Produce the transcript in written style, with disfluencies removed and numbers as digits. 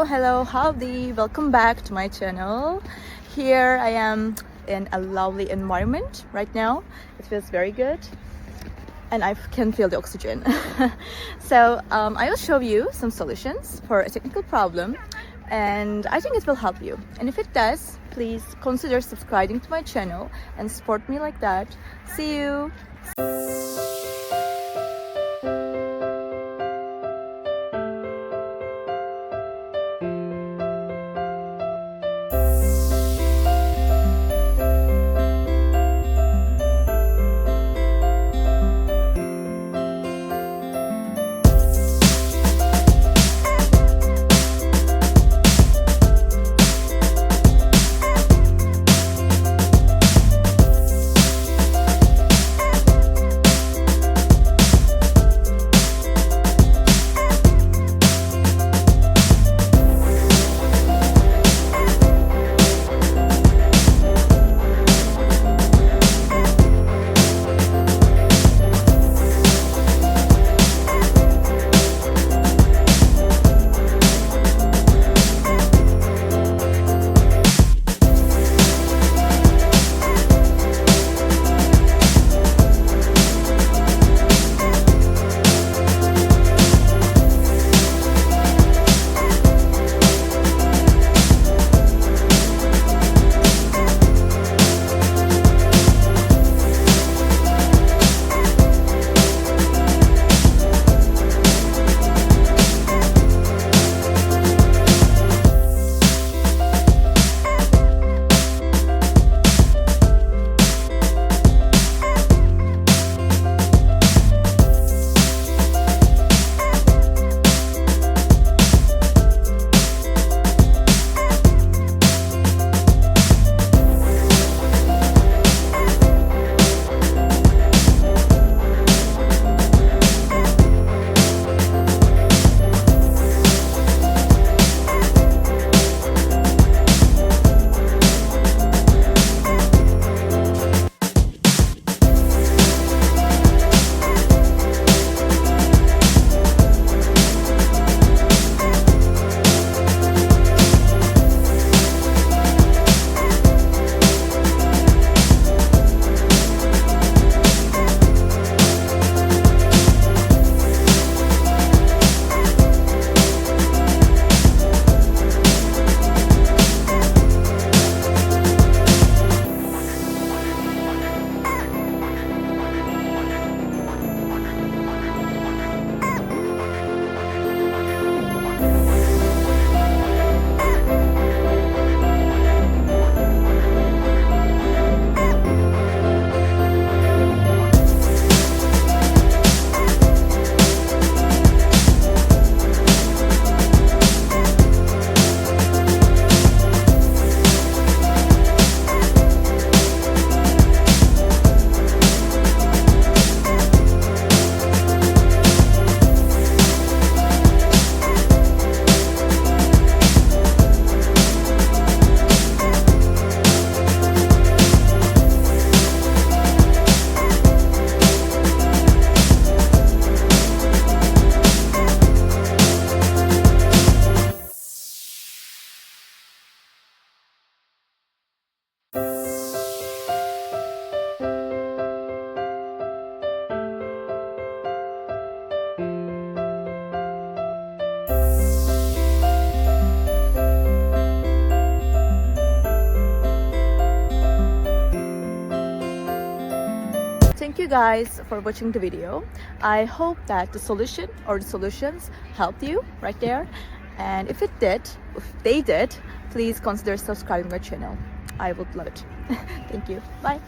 Hello, howdy, welcome back to my channel. Here I am in a lovely environment right now. It feels very good and I can feel the oxygen. So I will show you some solutions for a technical problem and I think it will help you. And if it does, please consider subscribing to my channel and support me like that. See you! Thank you guys for watching the video. I hope that the solution or the solutions helped you right there. And if they did, please consider subscribing my channel. I would love it. Thank you. Bye.